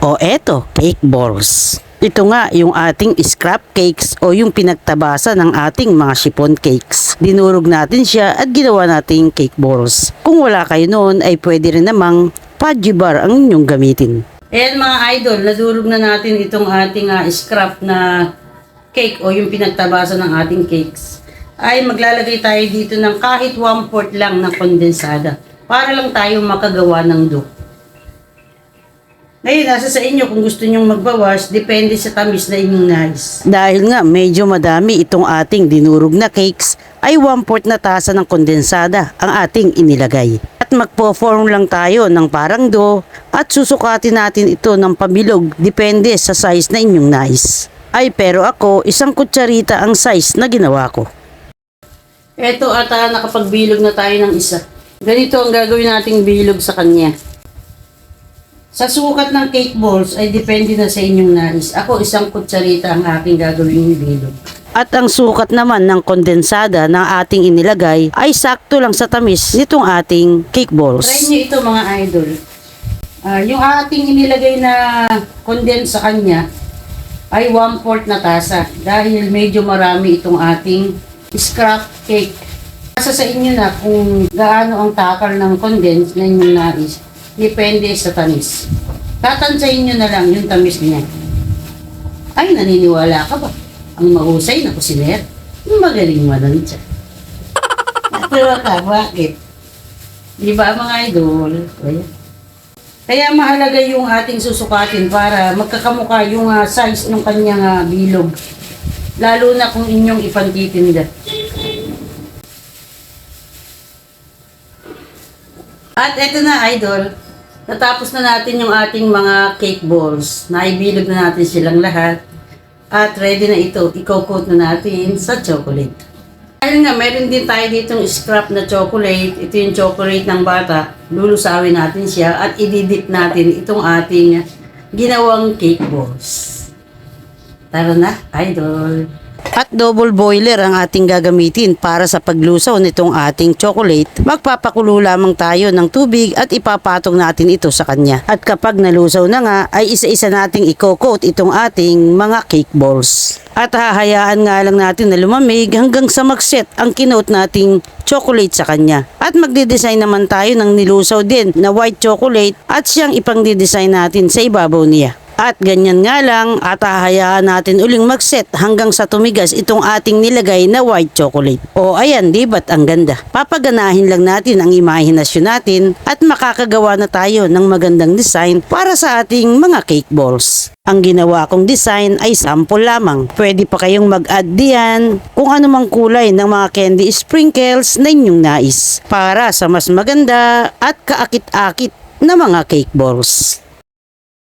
O eto, cake balls. Ito nga yung ating scrap cakes o yung pinagtabasa ng ating mga chiffon cakes. Dinurog natin siya at ginawa nating cake balls. Kung wala kayo noon ay pwede rin namang fudgy bar ang inyong gamitin. Ayan mga idol, nadurog na natin itong ating scrap na cake o yung pinagtabasa ng ating cakes. Ay maglalagay tayo dito ng kahit 1/4 lang ng kondensada para lang tayo makagawa ng dough. Ngayon, nasa sa inyo kung gusto nyong magbawas, depende sa tamis na inyong nais. Dahil nga medyo madami itong ating dinurog na cakes, ay 1/4 na tasa ng kondensada ang ating inilagay. At magpo-form lang tayo ng parang dough at susukatin natin ito ng pabilog depende sa size na inyong nais. Ay pero ako, 1 kutsarita ang size na ginawa ko. Eto ata nakapagbilog na tayo ng isa. Ganito ang gagawin nating bilog sa kanya. Sa sukat ng cake balls ay depende na sa inyong nais. Ako 1 kutsarita ang aking gagawin bilog. At ang sukat naman ng kondensada na ating inilagay ay sakto lang sa tamis nitong ating cake balls. Try nyo ito mga idol. Yung ating inilagay na condense sa kanya ay 1/4 na tasa. Dahil medyo marami itong ating scrap cake. Nasa sa inyo na kung gaano ang takal ng condense na inyong nais. Depende sa tamis. Tatantsayin nyo na lang yung tamis niya. Ay, naniniwala ka ba? Ang mahusay na kusiner. Magaling manansya. Natuwa ka, bakit? Di ba mga idol? Kaya mahalaga yung ating susukatin para magkakamukha yung size ng kanyang bilog. Lalo na kung inyong ipantitinda. At eto na idol. Natapos na natin yung ating mga cake balls. Naibilog na natin silang lahat. At ready na ito. I-coat na natin sa chocolate. Dahil nga, meron din tayo ditong scrap na chocolate. Ito yung chocolate ng bata. Lulusawin natin siya at ididip natin itong ating ginawang cake balls. Tara na, idol! At double boiler ang ating gagamitin para sa paglusaw nitong ating chocolate. Magpapakulo lamang tayo ng tubig at ipapatong natin ito sa kanya. At kapag nalusaw na nga ay isa-isa nating i-coat itong ating mga cake balls. At hahayaan nga lang natin na lumamig hanggang sa mag-set ang kinoat nating chocolate sa kanya. At magde-design naman tayo ng nilusaw din na white chocolate at siyang ipang-design natin sa ibabaw niya. At ganyan nga lang at hahayaan natin uling mag-set hanggang sa tumigas itong ating nilagay na white chocolate. O ayan, di ba't ang ganda? Papaganahin lang natin ang imahinasyon natin at makakagawa na tayo ng magandang design para sa ating mga cake balls. Ang ginawa kong design ay sample lamang. Pwede pa kayong mag-add diyan kung anumang kulay ng mga candy sprinkles na inyong nais para sa mas maganda at kaakit-akit na mga cake balls.